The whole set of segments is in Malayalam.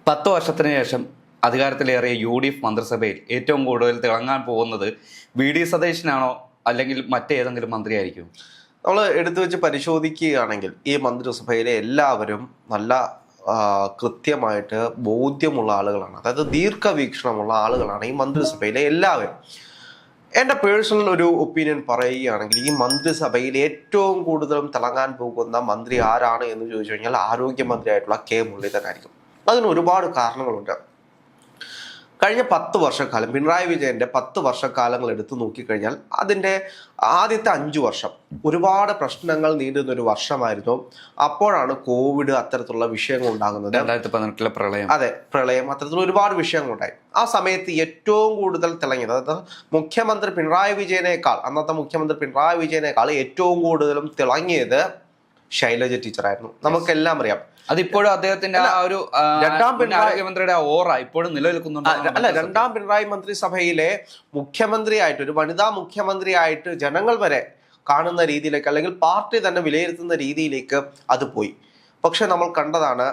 10 വർഷത്തിന് ശേഷം അധികാരത്തിലേറിയ UDF മന്ത്രിസഭയിൽ ഏറ്റവും കൂടുതൽ തിളങ്ങാൻ പോകുന്നത് VD സതീശനാണോ അല്ലെങ്കിൽ മറ്റേതെങ്കിലും മന്ത്രിയായിരിക്കും? നമ്മൾ എടുത്തു വെച്ച് പരിശോധിക്കുകയാണെങ്കിൽ ഈ മന്ത്രിസഭയിലെ എല്ലാവരും നല്ല കൃത്യമായിട്ട് ബോധ്യമുള്ള ആളുകളാണ്. അതായത് ദീർഘവീക്ഷണമുള്ള ആളുകളാണ് ഈ മന്ത്രിസഭയിലെ എല്ലാവരും. എൻ്റെ പേഴ്സണൽ ഒരു ഒപ്പീനിയൻ പറയുകയാണെങ്കിൽ ഈ മന്ത്രിസഭയിൽ ഏറ്റവും കൂടുതലും തിളങ്ങാൻ പോകുന്ന മന്ത്രി ആരാണ് എന്ന് ചോദിച്ചു കഴിഞ്ഞാൽ ആരോഗ്യമന്ത്രിയായിട്ടുള്ള മുരളീധരനായിരിക്കും. അതിന് ഒരുപാട് കാരണങ്ങളുണ്ട്. കഴിഞ്ഞ 10 വർഷക്കാലം പിണറായി വിജയന്റെ 10 വർഷക്കാലങ്ങൾ എടുത്തു നോക്കിക്കഴിഞ്ഞാൽ അതിൻ്റെ ആദ്യത്തെ 5 വർഷം ഒരുപാട് പ്രശ്നങ്ങൾ നീണ്ടുന്ന ഒരു വർഷമായിരുന്നു. അപ്പോഴാണ് കോവിഡ് അത്തരത്തിലുള്ള വിഷയങ്ങൾ ഉണ്ടാകുന്നത്. 2018 പ്രളയം. അതെ, പ്രളയം, അത്തരത്തിലുള്ള ഒരുപാട് വിഷയങ്ങളുണ്ടായി. ആ സമയത്ത് ഏറ്റവും കൂടുതൽ തിളങ്ങിയത്, അതായത് മുഖ്യമന്ത്രി പിണറായി വിജയനേക്കാൾ, അന്നത്തെ മുഖ്യമന്ത്രി പിണറായി വിജയനേക്കാൾ ഏറ്റവും കൂടുതലും തിളങ്ങിയത് ശൈലജ ടീച്ചറായിരുന്നു. നമുക്കെല്ലാം അറിയാം. അതിപ്പോഴും അദ്ദേഹത്തിന്റെ ആ ഒരു ആരോഗ്യമന്ത്രിയുടെ ഓറ ഇപ്പോഴും നിലനിൽക്കുന്നുണ്ട്. അല്ല, രണ്ടാം പിണറായി മന്ത്രിസഭയിലെ മുഖ്യമന്ത്രിയായിട്ട്, ഒരു വനിതാ മുഖ്യമന്ത്രിയായിട്ട് ജനങ്ങൾ വരെ കാണുന്ന രീതിയിലേക്ക്, അല്ലെങ്കിൽ പാർട്ടി തന്നെ വിലയിരുത്തുന്ന രീതിയിലേക്ക് അത് പോയി. പക്ഷെ നമ്മൾ കണ്ടതാണ്,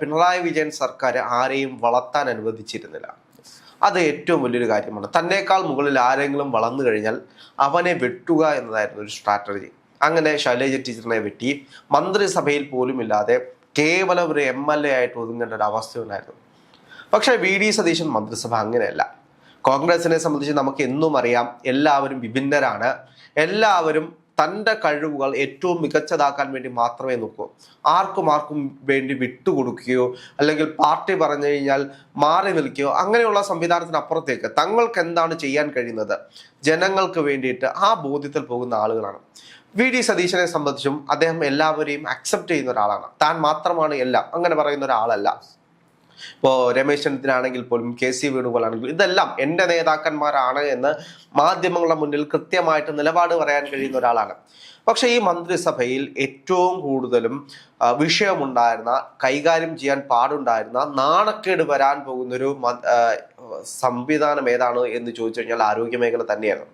പിണറായി വിജയൻ സർക്കാർ ആരെയും വളർത്താൻ അനുവദിച്ചിരുന്നില്ല. അത് ഏറ്റവും വലിയൊരു കാര്യമാണ്. തന്നേക്കാൾ മുകളിൽ ആരെങ്കിലും വളർന്നു കഴിഞ്ഞാൽ അവനെ വെട്ടുക എന്നതായിരുന്നു ഒരു സ്ട്രാറ്റജി. അങ്ങനെ ശൈലജ ടീച്ചറിനെ വെട്ടി മന്ത്രിസഭയിൽ പോലും ഇല്ലാതെ കേവലം ഒരു MLA ആയിട്ട് ഒതുങ്ങേണ്ട ഒരു അവസ്ഥ ഉണ്ടായിരുന്നു. പക്ഷേ VD സതീശൻ മന്ത്രിസഭ അങ്ങനെയല്ല. കോൺഗ്രസിനെ സംബന്ധിച്ച് നമുക്ക് എന്നും അറിയാം, എല്ലാവരും വിഭിന്നരാണ്. എല്ലാവരും തൻ്റെ കഴിവുകൾ ഏറ്റവും മികച്ചതാക്കാൻ വേണ്ടി മാത്രമേ നോക്കൂ. ആർക്കും വേണ്ടി വിട്ടുകൊടുക്കുകയോ അല്ലെങ്കിൽ പാർട്ടി പറഞ്ഞു കഴിഞ്ഞാൽ മാറി നിൽക്കുകയോ അങ്ങനെയുള്ള സംവിധാനത്തിനപ്പുറത്തേക്ക് തങ്ങൾക്ക് എന്താണ് ചെയ്യാൻ കഴിയുന്നത് ജനങ്ങൾക്ക് വേണ്ടിയിട്ട് ആ ബോധ്യത്തിൽ പോകുന്ന ആളുകളാണ്. VD സതീശനെ സംബന്ധിച്ചും അദ്ദേഹം എല്ലാവരെയും അക്സെപ്റ്റ് ചെയ്യുന്ന ഒരാളാണ്. താൻ മാത്രമാണ് എല്ലാം അങ്ങനെ പറയുന്ന ഒരാളല്ല. ഇപ്പോൾ രമേശ് ചെന്നിത്തലാണെങ്കിൽ പോലും KC വേണുഗോപാലാണെങ്കിലും ഇതെല്ലാം എൻ്റെ നേതാക്കന്മാരാണ് എന്ന് മാധ്യമങ്ങളുടെ മുന്നിൽ കൃത്യമായിട്ട് നിലപാട് പറയാൻ കഴിയുന്ന ഒരാളാണ്. പക്ഷേ ഈ മന്ത്രിസഭയിൽ ഏറ്റവും കൂടുതലും വിഷയമുണ്ടായിരുന്ന, കൈകാര്യം ചെയ്യാൻ പാടുണ്ടായിരുന്ന, നാണക്കേട് വരാൻ പോകുന്നൊരു സംവിധാനം ഏതാണ് എന്ന് ചോദിച്ചു കഴിഞ്ഞാൽ ആരോഗ്യ മേഖല തന്നെയായിരുന്നു.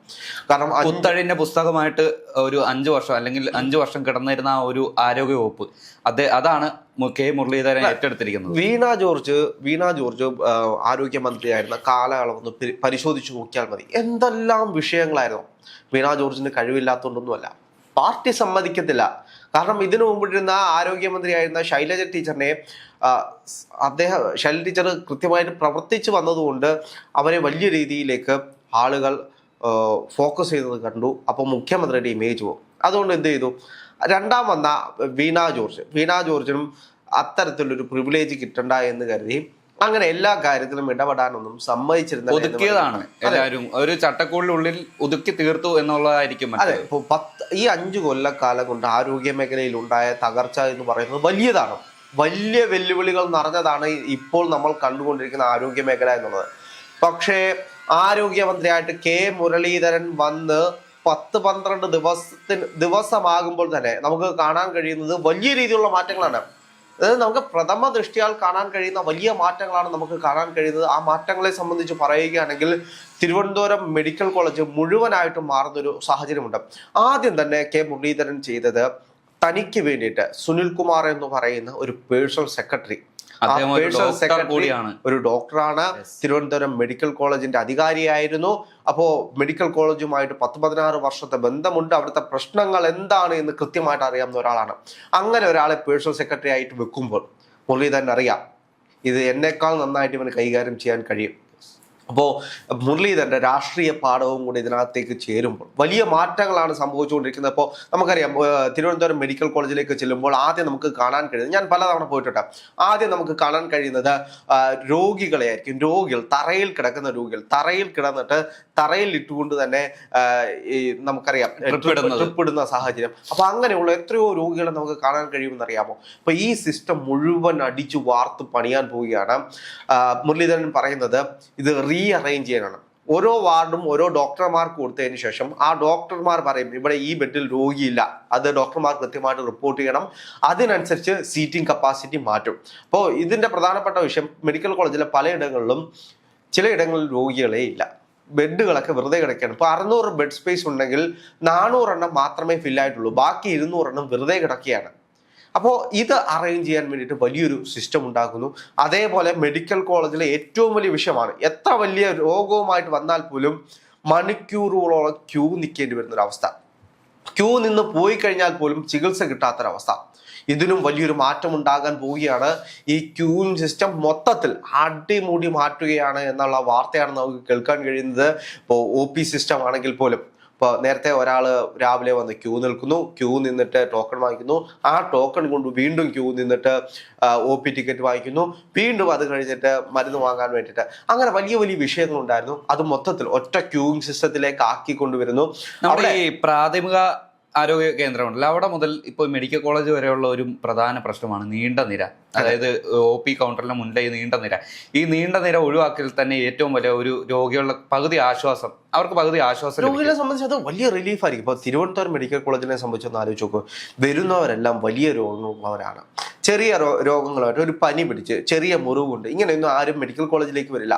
കാരണം കുത്തഴിഞ്ഞ പുസ്തകമായിട്ട് ഒരു 5 വർഷം അല്ലെങ്കിൽ 5 വർഷം കിടന്നിരുന്ന ആ ഒരു ആരോഗ്യ വകുപ്പ് അതാണ് മുരളീധരൻ ഏറ്റെടുത്തിരിക്കുന്നത്. വീണ ജോർജ് ആരോഗ്യമന്ത്രിയായിരുന്ന കാലയളവൊന്ന് പരിശോധിച്ചു നോക്കിയാൽ മതി. എന്തെല്ലാം വിഷയങ്ങളായിരുന്നു. വീണ ജോർജിന് കഴിവില്ലാത്തതുകൊണ്ടൊന്നുമല്ല, പാർട്ടി സമ്മതിക്കത്തില്ല. കാരണം ഇതിനു മുമ്പിട്ടിരുന്ന ആരോഗ്യമന്ത്രിയായിരുന്ന ശൈലജ ടീച്ചറിനെ ശൈലജ ടീച്ചർ കൃത്യമായിട്ട് പ്രവർത്തിച്ചു വന്നതുകൊണ്ട് അവരെ വലിയ രീതിയിലേക്ക് ആളുകൾ ഫോക്കസ് ചെയ്തത് കണ്ടു. അപ്പോൾ മുഖ്യമന്ത്രിയുടെ ഇമേജ് പോകും. അതുകൊണ്ട് എന്ത് ചെയ്തു, രണ്ടാം വന്ന വീണ ജോർജിനും അത്തരത്തിലൊരു പ്രിവിലേജ് കിട്ടണ്ട എന്ന് കരുതി അങ്ങനെ എല്ലാ കാര്യത്തിലും ഇടപെടാനൊന്നും സമ്മതിച്ചിരുന്ന, ഒതുക്കിയതാണ്. എല്ലാവരും ഒരു ചട്ടക്കൂടിനുള്ളിൽ ഒതുക്കി തീർത്തു എന്നുള്ളതായിരിക്കും. അതെ, ഇപ്പോൾ ഈ 5 കൊല്ലക്കാലം കൊണ്ട് ആരോഗ്യ മേഖലയിൽ ഉണ്ടായ തകർച്ച എന്ന് പറയുന്നത് വലിയതാണ്. വലിയ വെല്ലുവിളികൾ നിറഞ്ഞതാണ് ഇപ്പോൾ നമ്മൾ കണ്ടുകൊണ്ടിരിക്കുന്ന ആരോഗ്യ മേഖല എന്നുള്ളത്. പക്ഷേ ആരോഗ്യമന്ത്രിയായിട്ട് മുരളീധരൻ വന്ന് 10-12 ദിവസമാകുമ്പോൾ തന്നെ നമുക്ക് കാണാൻ കഴിയുന്നത് വലിയ രീതിയിലുള്ള മാറ്റങ്ങളാണ്. അതായത് നമുക്ക് പ്രഥമ ദൃഷ്ടിയാൽ കാണാൻ കഴിയുന്ന വലിയ മാറ്റങ്ങളാണ് നമുക്ക് കാണാൻ കഴിയുന്നത്. ആ മാറ്റങ്ങളെ സംബന്ധിച്ച് പറയുകയാണെങ്കിൽ തിരുവനന്തപുരം മെഡിക്കൽ കോളേജ് മുഴുവനായിട്ടും മാറുന്നൊരു സാഹചര്യമുണ്ട്. ആദ്യം തന്നെ മുരളീധരൻ ചെയ്തത് തനിക്ക് വേണ്ടിയിട്ട് സുനിൽകുമാർ എന്ന് പറയുന്ന ഒരു പേഴ്സണൽ സെക്രട്ടറി, ഒരു ഡോക്ടറാണ്, തിരുവനന്തപുരം മെഡിക്കൽ കോളേജിന്റെ അധികാരിയായിരുന്നു. അപ്പോൾ മെഡിക്കൽ കോളേജുമായിട്ട് 10-16 വർഷത്തെ ബന്ധമുണ്ട്. അവിടുത്തെ പ്രശ്നങ്ങൾ എന്താണ് എന്ന് കൃത്യമായിട്ട് അറിയാവുന്ന ഒരാളാണ്. അങ്ങനെ ഒരാളെ പേഴ്സണൽ സെക്രട്ടറി ആയിട്ട് വെക്കുമ്പോൾ മുരളീധരൻ അറിയാം, ഇത് എന്നേക്കാൾ നന്നായിട്ട് ഇവന് കൈകാര്യം ചെയ്യാൻ കഴിയും. അപ്പോൾ മുരളീധരൻ്റെ രാഷ്ട്രീയ പാഠവും കൂടി ഇതിനകത്തേക്ക് ചേരുമ്പോൾ വലിയ മാറ്റങ്ങളാണ് സംഭവിച്ചുകൊണ്ടിരിക്കുന്നത്. അപ്പോൾ നമുക്കറിയാം, തിരുവനന്തപുരം മെഡിക്കൽ കോളേജിലേക്ക് ചെല്ലുമ്പോൾ ആദ്യം നമുക്ക് കാണാൻ കഴിയുന്നത്, ഞാൻ പലതവണ പോയിട്ടുണ്ട്, ആദ്യം നമുക്ക് കാണാൻ കഴിയുന്നത് രോഗികളെ ആയിരിക്കും. തറയിൽ കിടക്കുന്ന രോഗികൾ തറയിൽ കിടന്നിട്ട് തറയിൽ ഇട്ടുകൊണ്ട് തന്നെ ഈ നമുക്കറിയാം ട്രിപ്പ് ഇടുന്ന സാഹചര്യം. അപ്പോൾ അങ്ങനെയുള്ള എത്രയോ രോഗികളെ നമുക്ക് കാണാൻ കഴിയുമെന്ന് അറിയാമോ? അപ്പോൾ ഈ സിസ്റ്റം മുഴുവൻ അടിച്ചു വാർത്ത് പണിയാൻ പോവുകയാണ്. മുരളീധരൻ പറയുന്നത് ഇത് റീഅറേഞ്ച് ചെയ്യാനാണ്. ഓരോ വാർഡും ഓരോ ഡോക്ടർമാർക്ക് കൊടുത്തതിന് ശേഷം ആ ഡോക്ടർമാർ പറയും ഇവിടെ ഈ ബെഡിൽ രോഗിയില്ല, അത് ഡോക്ടർമാർ കൃത്യമായിട്ട് റിപ്പോർട്ട് ചെയ്യണം, അതിനനുസരിച്ച് സീറ്റിംഗ് കപ്പാസിറ്റി മാറ്റും. അപ്പോൾ ഇതിൻ്റെ പ്രധാനപ്പെട്ട വിഷയം, മെഡിക്കൽ കോളേജിലെ പലയിടങ്ങളിലും ചിലയിടങ്ങളിൽ രോഗികളെ ഇല്ല, ബെഡുകളൊക്കെ വെറുതെ കിടക്കുകയാണ്. ഇപ്പോൾ 600 ബെഡ് സ്പേസ് ഉണ്ടെങ്കിൽ 400 എണ്ണം മാത്രമേ ഫില്ലായിട്ടുള്ളൂ, ബാക്കി 200 എണ്ണം വെറുതെ കിടക്കുകയാണ്. അപ്പോൾ ഇത് അറേഞ്ച് ചെയ്യാൻ വേണ്ടിയിട്ട് വലിയൊരു സിസ്റ്റം ഉണ്ടാക്കുന്നു. അതേപോലെ മെഡിക്കൽ കോളേജിലെ ഏറ്റവും വലിയ വിഷയമാണ്, എത്ര വലിയ രോഗവുമായിട്ട് വന്നാൽ പോലും മണിക്കൂറുകളോളം ക്യൂ നിൽക്കേണ്ടി വരുന്നൊരവസ്ഥ. ക്യൂ നിന്ന് പോയി കഴിഞ്ഞാൽ പോലും ചികിത്സ കിട്ടാത്തൊരവസ്ഥ. ഇതിനും വലിയൊരു മാറ്റം ഉണ്ടാകാൻ പോവുകയാണ്. ഈ ക്യൂയിങ് സിസ്റ്റം മൊത്തത്തിൽ അടിമുടി മാറ്റുകയാണ് എന്നുള്ള വാർത്തയാണ് നമുക്ക് കേൾക്കാൻ കഴിയുന്നത്. ഇപ്പോൾ OP സിസ്റ്റം ആണെങ്കിൽ പോലും ഇപ്പോൾ നേരത്തെ ഒരാൾ രാവിലെ വന്ന് ക്യൂ നിൽക്കുന്നു, ക്യൂ നിന്നിട്ട് ടോക്കൺ വാങ്ങിക്കുന്നു, ആ ടോക്കൺ കൊണ്ട് വീണ്ടും ക്യൂ നിന്നിട്ട് OP ടിക്കറ്റ് വാങ്ങിക്കുന്നു, വീണ്ടും അത് കഴിഞ്ഞിട്ട് മരുന്ന് വാങ്ങാൻ വേണ്ടിയിട്ട്, അങ്ങനെ വലിയ വലിയ വിഷയങ്ങളുണ്ടായിരുന്നു. അത് മൊത്തത്തിൽ ഒറ്റ ക്യൂയിങ് സിസ്റ്റത്തിലേക്ക് ആക്കിക്കൊണ്ടുവരുന്നു. നമ്മുടെ ഈ പ്രാഥമിക ആരോഗ്യ കേന്ദ്രമുണ്ടല്ലോ, അവിടെ മുതൽ ഇപ്പോൾ മെഡിക്കൽ കോളേജ് വരെയുള്ള ഒരു പ്രധാന പ്രശ്നമാണ് നീണ്ട നിര. അതായത് OP കൗണ്ടറിന് മുന്നിലെ ഈ നീണ്ട നിര. ഈ നീണ്ട നിര ഒഴിവാക്കൽ തന്നെ ഏറ്റവും വലിയ ഒരു രോഗികളുടെ പകുതി ആശ്വാസം, അവർക്ക് പകുതി ആശ്വാസം. രോഗികളെ സംബന്ധിച്ച് അത് വലിയ റിലീഫ് ആയിരിക്കും. ഇപ്പോൾ തിരുവനന്തപുരം മെഡിക്കൽ കോളേജിനെ സംബന്ധിച്ചൊന്ന് ആലോചിച്ച് നോക്കും. വരുന്നവരെല്ലാം വലിയ രോഗങ്ങളുള്ളവരാണ്. ചെറിയ രോഗങ്ങളായിട്ട് ഒരു പനി പിടിച്ച് ചെറിയ മുറിവുണ്ട്, ഇങ്ങനെയൊന്നും ആരും മെഡിക്കൽ കോളേജിലേക്ക് വരില്ല.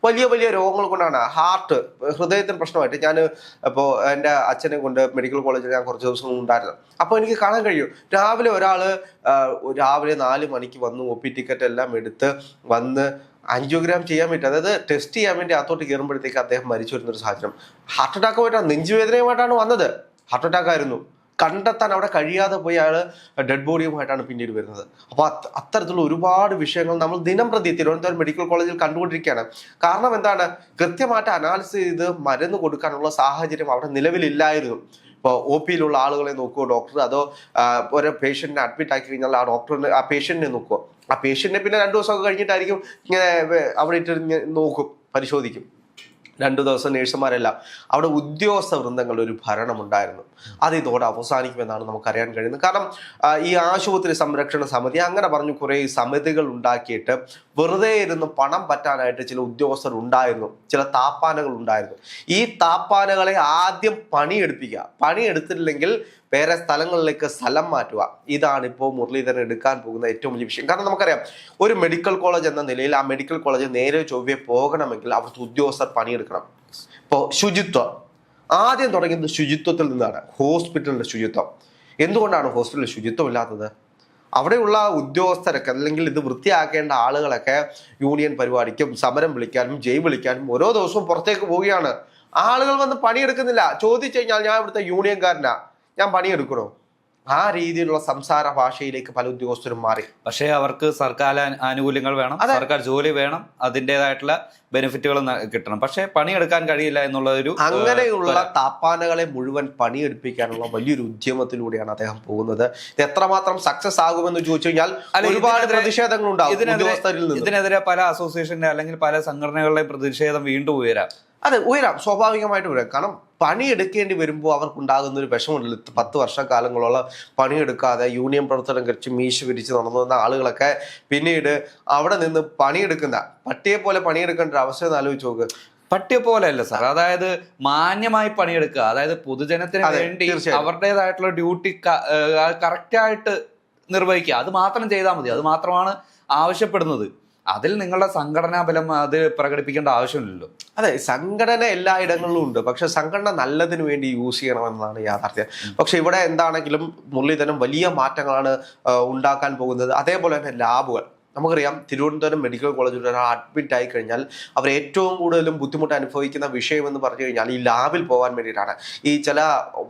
വലിയ വലിയ രോഗങ്ങൾ കൊണ്ടാണ്, ഹാർട്ട്, ഹൃദയത്തിന് പ്രശ്നമായിട്ട്. ഞാൻ ഇപ്പോൾ എൻ്റെ അച്ഛനെ കൊണ്ട് മെഡിക്കൽ കോളേജിൽ ഞാൻ കുറച്ച് ദിവസം ഉണ്ടായിരുന്നു. അപ്പോൾ എനിക്ക് കാണാൻ കഴിയും, രാവിലെ ഒരാൾ രാവിലെ 4 മണിക്ക് വന്ന് OP ടിക്കറ്റ് എല്ലാം എടുത്ത് വന്ന് ആൻജിയോഗ്രാം ചെയ്യാൻ വേണ്ടി, അതായത് ടെസ്റ്റ് ചെയ്യാൻ വേണ്ടി അകത്തോട്ട് കയറുമ്പോഴത്തേക്ക് അദ്ദേഹം മരിച്ചു വരുന്നൊരു സാഹചര്യം. ഹാർട്ട് അറ്റാക്കുമായിട്ടാണ്, നെഞ്ചുവേദനയുമായിട്ടാണ് വന്നത്. ഹാർട്ട് അറ്റാക്ക് ആയിരുന്നു. കണ്ടെത്താൻ അവിടെ കഴിയാതെ പോയി അയാൾ ഡെഡ് ബോഡിയുമായിട്ടാണ് പിന്നീട് വരുന്നത്. അപ്പോൾ അത്തരത്തിലുള്ള ഒരുപാട് വിഷയങ്ങൾ നമ്മൾ ദിനം പ്രതി തിരുവനന്തപുരം മെഡിക്കൽ കോളേജിൽ കണ്ടുകൊണ്ടിരിക്കുകയാണ്. കാരണം എന്താണ്, കൃത്യമായിട്ട് അനാലിസിസ് ചെയ്ത് മരുന്ന് കൊടുക്കാനുള്ള സാഹചര്യം അവിടെ നിലവിലില്ലായിരുന്നു. ഇപ്പോൾ OP യിലുള്ള ആളുകളെ നോക്കുമോ ഡോക്ടർ, അതോ ഒരു പേഷ്യന്റിനെ അഡ്മിറ്റ് ആക്കി കഴിഞ്ഞാൽ ആ ഡോക്ടറിനെ ആ പേഷ്യന്റിനെ നോക്കുമോ? ആ പേഷ്യന്റിനെ പിന്നെ 2 ദിവസമൊക്കെ കഴിഞ്ഞിട്ടായിരിക്കും ഇങ്ങനെ അവിടെ ഇട്ട് നോക്കും, പരിശോധിക്കും. 2 ദിവസം നേഴ്സുമാരെല്ലാം അവിടെ ഉദ്യോഗസ്ഥ വൃന്ദങ്ങളുടെ ഒരു ഭരണമുണ്ടായിരുന്നു. അത് ഇതോടെ അവസാനിക്കുമെന്നാണ് നമുക്കറിയാൻ കഴിയുന്നത്. കാരണം ഈ ആശുപത്രി സംരക്ഷണ സമിതി അങ്ങനെ പറഞ്ഞു കുറേ സമിതികൾ ഉണ്ടാക്കിയിട്ട് വെറുതെ ഇരുന്ന് പണം പറ്റാനായിട്ട് ചില ഉദ്യോഗസ്ഥർ ഉണ്ടായിരുന്നു, ചില താപ്പാനകൾ ഉണ്ടായിരുന്നു. ഈ താപ്പാനകളെ ആദ്യം പണിയെടുപ്പിക്കുക, പണിയെടുത്തിട്ടില്ലെങ്കിൽ വേറെ സ്ഥലങ്ങളിലേക്ക് സ്ഥലം മാറ്റുക. ഇതാണ് ഇപ്പോൾ മുരളീധരൻ എടുക്കാൻ പോകുന്ന ഏറ്റവും വലിയ വിഷയം. കാരണം നമുക്കറിയാം, ഒരു മെഡിക്കൽ കോളേജ് എന്ന നിലയിൽ ആ മെഡിക്കൽ കോളേജ് നേരെ ചൊവ്വേ പോകണമെങ്കിൽ അവിടുത്തെ ഉദ്യോഗസ്ഥർ പണിയെടുക്കണം. ഇപ്പോൾ ശുചിത്വം ആദ്യം തുടങ്ങിയത് ശുചിത്വത്തിൽ നിന്നാണ്, ഹോസ്പിറ്റലിന്റെ ശുചിത്വം. എന്തുകൊണ്ടാണ് ഹോസ്പിറ്റലിൽ ശുചിത്വം ഇല്ലാത്തത്? അവിടെയുള്ള ഉദ്യോഗസ്ഥരൊക്കെ അല്ലെങ്കിൽ ഇത് വൃത്തിയാക്കേണ്ട ആളുകളൊക്കെ യൂണിയൻ പരിപാടിക്കും സമരം വിളിക്കാനും ജയ് വിളിക്കാനും ഓരോ ദിവസവും പുറത്തേക്ക് പോവുകയാണ്. ആളുകൾ വന്ന് പണിയെടുക്കുന്നില്ല. ചോദിച്ചു കഴിഞ്ഞാൽ ഞാൻ ഇവിടുത്തെ യൂണിയൻകാരനാ, ഞാൻ പണിയെടുക്കണോ? ആ രീതിയിലുള്ള സംസാര ഭാഷയിലേക്ക് പല ഉദ്യോഗസ്ഥരും മാറി. പക്ഷേ അവർക്ക് സർക്കാർ ആനുകൂല്യങ്ങൾ വേണം, സർക്കാർ ജോലി വേണം, അതിൻ്റെതായിട്ടുള്ള ബെനിഫിറ്റുകൾ കിട്ടണം. പക്ഷെ പണിയെടുക്കാൻ കഴിയില്ല എന്നുള്ള ഒരു അങ്ങനെയുള്ള താപ്പാനകളെ മുഴുവൻ പണിയെടുപ്പിക്കാനുള്ള വലിയൊരു ഉദ്യമത്തിലൂടെയാണ് അദ്ദേഹം പോകുന്നത്. ഇത് എത്രമാത്രം സക്സസ് ആകുമെന്ന് ചോദിച്ചു കഴിഞ്ഞാൽ ഒരുപാട് പ്രതിഷേധങ്ങൾ ഉണ്ടാവും. ഇതിനെതിരെ പല അസോസിയേഷന്റെ അല്ലെങ്കിൽ പല സംഘടനകളുടെ പ്രതിഷേധം വീണ്ടും ഉയരാം. അതെ, ഉയരാം, സ്വാഭാവികമായിട്ട് ഉയരാം. കാരണം പണിയെടുക്കേണ്ടി വരുമ്പോൾ അവർക്കുണ്ടാകുന്ന ഒരു വിഷമമുണ്ടല്ലോ. 10 വർഷക്കാലങ്ങളോളം പണിയെടുക്കാതെ യൂണിയൻ പ്രവർത്തനം കഴിച്ച് മീശ പിരിച്ച് നടന്നു വന്ന ആളുകളൊക്കെ പിന്നീട് അവിടെ നിന്ന് പണിയെടുക്കുന്ന പട്ടിയെ പോലെ പണിയെടുക്കേണ്ട ഒരു അവസ്ഥ ആലോചിച്ച് നോക്ക്. പട്ടിയെ പോലെ അല്ല സാർ, അതായത് മാന്യമായി പണിയെടുക്കുക, അതായത് പൊതുജനത്തിന് വേണ്ടി അവരുടേതായിട്ടുള്ള ഡ്യൂട്ടി കറക്റ്റായിട്ട് നിർവഹിക്കുക, അത് മാത്രം ചെയ്താൽ മതി. അത് മാത്രമാണ് ആവശ്യപ്പെടുന്നത്. അതിൽ നിങ്ങളുടെ സംഘടനാ ബലം അത് പ്രകടിപ്പിക്കേണ്ട ആവശ്യമില്ലല്ലോ. അതെ, സംഘടന എല്ലായിടങ്ങളിലും ഉണ്ട്, പക്ഷെ സംഘടന നല്ലതിന് വേണ്ടി യൂസ് ചെയ്യണമെന്നാണ് യാഥാർത്ഥ്യം. പക്ഷെ ഇവിടെ എന്താണെങ്കിലും മുരളീധരൻ വലിയ മാറ്റങ്ങളാണ് ഉണ്ടാക്കാൻ പോകുന്നത്. അതേപോലെ തന്നെ ലാബുകൾ, നമുക്കറിയാം തിരുവനന്തപുരം മെഡിക്കൽ കോളേജിൽ ഒരാൾ അഡ്മിറ്റ് ആയി കഴിഞ്ഞാൽ അവർ ഏറ്റവും കൂടുതലും ബുദ്ധിമുട്ട് അനുഭവിക്കുന്ന വിഷയം എന്ന് പറഞ്ഞു കഴിഞ്ഞാൽ ഈ ലാബിൽ പോകാൻ വേണ്ടിയിട്ടാണ്. ഈ ചില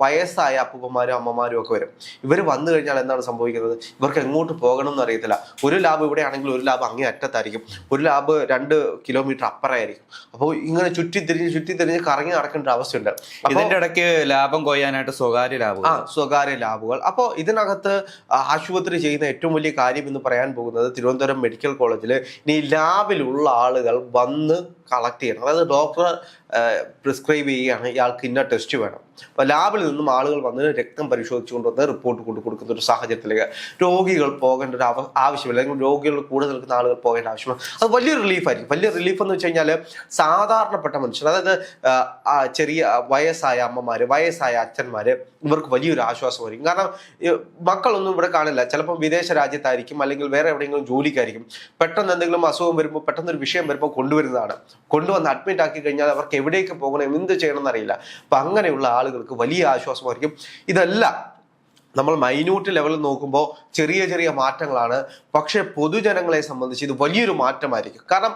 വയസ്സായ അപ്പൂപ്പന്മാരും അമ്മമാരും ഒക്കെ വരും. ഇവർ വന്നു കഴിഞ്ഞാൽ എന്താണ് സംഭവിക്കുന്നത്? ഇവർക്ക് എങ്ങോട്ട് പോകണം എന്ന് അറിയത്തില്ല. ഒരു ലാബ് ഇവിടെ ആണെങ്കിൽ ഒരു ലാബ് അങ്ങേ അറ്റത്തായിരിക്കും, ഒരു ലാബ് 2 കിലോമീറ്റർ അപ്പുറമായിരിക്കും. അപ്പോൾ ഇങ്ങനെ ചുറ്റിത്തിരിഞ്ഞ് കറങ്ങി നടക്കേണ്ട അവസ്ഥയുണ്ട്. ഇതിന്റെ ഇടയ്ക്ക് ലാഭം കൊയ്യാനായിട്ട് സ്വകാര്യ ലാബുകൾ. അപ്പോൾ ഇതിനകത്ത് ആശുപത്രി ചെയ്യുന്ന ഏറ്റവും വലിയ കാര്യം എന്ന് പറയാൻ പോകുന്നത് തിരുവനന്തപുരം മെഡിക്കൽ കോളേജിൽ ഇനി ലാബിലുള്ള ആളുകൾ വന്ന് കളക്ട് ചെയ്യണം. അതായത് ഡോക്ടർ പ്രിസ്ക്രൈബ് ചെയ്യുകയാണ് ഇയാൾക്ക് ഇന്ന ടെസ്റ്റ് വേണം. അപ്പോൾ ലാബിൽ നിന്നും ആളുകൾ വന്ന് രക്തം പരിശോധിച്ചു കൊണ്ടുവന്ന് റിപ്പോർട്ട് കൊടുക്കുന്ന ഒരു സാഹചര്യത്തിലേക്ക് രോഗികൾ പോകേണ്ട ഒരു ആവശ്യമില്ല, അല്ലെങ്കിൽ രോഗികൾ കൂടെ നിൽക്കുന്ന ആളുകൾ പോകേണ്ട ആവശ്യമില്ല. അത് വലിയൊരു റിലീഫായിരിക്കും. വലിയ റിലീഫ് എന്ന് വെച്ച് കഴിഞ്ഞാൽ സാധാരണപ്പെട്ട മനുഷ്യർ, അതായത് ചെറിയ വയസ്സായ അമ്മമാര്, വയസ്സായ അച്ഛന്മാര്, ഇവർക്ക് വലിയൊരു ആശ്വാസമായിരിക്കും. കാരണം മക്കളൊന്നും ഇവിടെ കാണില്ല, ചിലപ്പോൾ വിദേശ രാജ്യത്തായിരിക്കും അല്ലെങ്കിൽ വേറെ എവിടെയെങ്കിലും ജോലിക്കായിരിക്കും. പെട്ടെന്ന് എന്തെങ്കിലും അസുഖം വരുമ്പോൾ, പെട്ടെന്നൊരു വിഷയം വരുമ്പോൾ കൊണ്ടുവന്ന് അഡ്മിറ്റ് ആക്കി കഴിഞ്ഞാൽ അവർക്ക് എവിടേക്ക് പോകണം, എന്ത് ചെയ്യണം എന്നറിയില്ല. അപ്പം അങ്ങനെയുള്ള ആളുകൾക്ക് വലിയ ആശ്വാസമായിരിക്കും. ഇതെല്ലാം നമ്മൾ മൈന്യൂട്ട് ലെവലിൽ നോക്കുമ്പോൾ ചെറിയ ചെറിയ മാറ്റങ്ങളാണ്. പക്ഷെ പൊതുജനങ്ങളെ സംബന്ധിച്ച് ഇത് വലിയൊരു മാറ്റമായിരിക്കും. കാരണം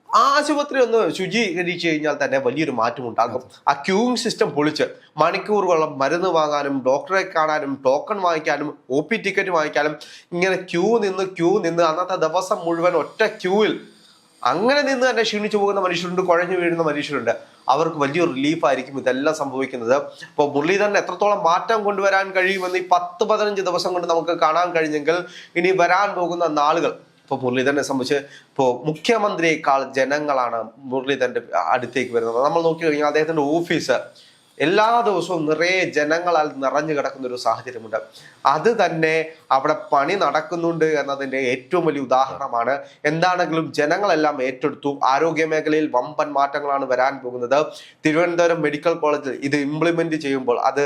ആശുപത്രി ഒന്ന് ശുചീകരിച്ചു കഴിഞ്ഞാൽ തന്നെ വലിയൊരു മാറ്റം ഉണ്ടാകും. ആ ക്യൂയിങ് സിസ്റ്റം പൊളിച്ച് മണിക്കൂറുകളോളം മരുന്ന് വാങ്ങാനും ഡോക്ടറെ കാണാനും ടോക്കൺ വാങ്ങിക്കാനും OP ടിക്കറ്റ് വാങ്ങിക്കാനും ഇങ്ങനെ ക്യൂ നിന്ന് അന്നത്തെ ദിവസം മുഴുവൻ ഒറ്റ ക്യൂവിൽ അങ്ങനെ നിന്ന് തന്നെ ക്ഷീണിച്ചു പോകുന്ന മനുഷ്യരുണ്ട്, കുഴഞ്ഞു വീഴുന്ന മനുഷ്യരുണ്ട്. അവർക്ക് വലിയൊരു റിലീഫായിരിക്കും ഇതെല്ലാം സംഭവിക്കുന്നത്. ഇപ്പോൾ മുരളീധരൻ എത്രത്തോളം മാറ്റം കൊണ്ടുവരാൻ കഴിയുമെന്ന് ഈ 10-15 ദിവസം കൊണ്ട് നമുക്ക് കാണാൻ കഴിഞ്ഞെങ്കിൽ ഇനി വരാൻ പോകുന്ന നാളുകൾ ഇപ്പോൾ മുരളീധരനെ സംബന്ധിച്ച് ഇപ്പോൾ മുഖ്യമന്ത്രിയേക്കാൾ ജനങ്ങളാണ് മുരളീധരന്റെ അടുത്തേക്ക് വരുന്നത്. നമ്മൾ നോക്കി കഴിഞ്ഞാൽ അദ്ദേഹത്തിന്റെ ഓഫീസ് എല്ലാ ദിവസവും നിറയെ ജനങ്ങളാൽ നിറഞ്ഞു കിടക്കുന്ന ഒരു സാഹചര്യമുണ്ട്. അത് തന്നെ അവിടെ പണി നടക്കുന്നുണ്ട് എന്നതിന്റെ ഏറ്റവും വലിയ ഉദാഹരണമാണ്. എന്താണെങ്കിലും ജനങ്ങളെല്ലാം ഏറ്റെടുത്തു. ആരോഗ്യ മേഖലയിൽ വമ്പൻ മാറ്റങ്ങളാണ് വരാൻ പോകുന്നത്. തിരുവനന്തപുരം മെഡിക്കൽ കോളേജിൽ ഇത് ഇംപ്ലിമെന്റ് ചെയ്യുമ്പോൾ അത്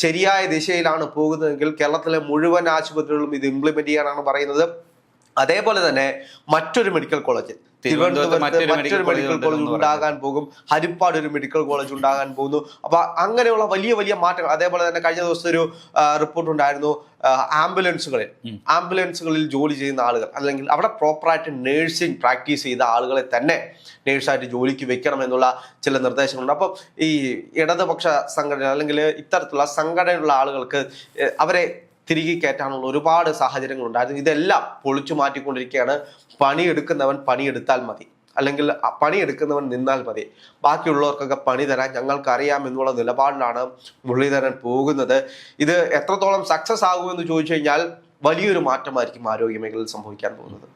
ശരിയായ ദിശയിലാണ് പോകുന്നതെങ്കിൽ കേരളത്തിലെ മുഴുവൻ ആശുപത്രികളും ഇത് ഇംപ്ലിമെന്റ് ചെയ്യാനാണ് പറയുന്നത്. അതേപോലെ തന്നെ മറ്റൊരു മെഡിക്കൽ കോളേജ് തിരുവനന്തപുരത്ത് മറ്റൊരു മെഡിക്കൽ കോളേജ് ഉണ്ടാകാൻ പോകും. ഹരിപ്പാട് ഒരു മെഡിക്കൽ കോളേജ് ഉണ്ടാകാൻ പോകുന്നു. അപ്പൊ അങ്ങനെയുള്ള വലിയ വലിയ മാറ്റങ്ങൾ. അതേപോലെ തന്നെ കഴിഞ്ഞ ദിവസത്തെ ഒരു റിപ്പോർട്ട് ഉണ്ടായിരുന്നു, ആംബുലൻസുകളിൽ ജോലി ചെയ്യുന്ന ആളുകൾ അല്ലെങ്കിൽ അവിടെ പ്രോപ്പറായിട്ട് നേഴ്സിംഗ് പ്രാക്ടീസ് ചെയ്ത ആളുകളെ തന്നെ നേഴ്സായിട്ട് ജോലിക്ക് വെക്കണം എന്നുള്ള ചില നിർദ്ദേശങ്ങളുണ്ട്. അപ്പം ഈ ഇടതുപക്ഷ സംഘടന അല്ലെങ്കിൽ ഇത്തരത്തിലുള്ള സംഘടനയുള്ള ആളുകൾക്ക് അവരെ തിരികെ കയറ്റാനുള്ള ഒരുപാട് സാഹചര്യങ്ങൾ ഉണ്ടായിരുന്നു. ഇതെല്ലാം പൊളിച്ചു മാറ്റിക്കൊണ്ടിരിക്കുകയാണ്. പണിയെടുക്കുന്നവൻ പണിയെടുത്താൽ മതി, അല്ലെങ്കിൽ പണിയെടുക്കുന്നവൻ നിന്നാൽ മതി, ബാക്കിയുള്ളവർക്കൊക്കെ പണി തരാൻ ഞങ്ങൾക്കറിയാം എന്നുള്ള നിലപാടിലാണ് മുരളീധരൻ പോകുന്നത്. ഇത് എത്രത്തോളം സക്സസ് ആകുമെന്ന് ചോദിച്ചു കഴിഞ്ഞാൽ വലിയൊരു മാറ്റമായിരിക്കും ആരോഗ്യ മേഖലയിൽ സംഭവിക്കാൻ പോകുന്നത്.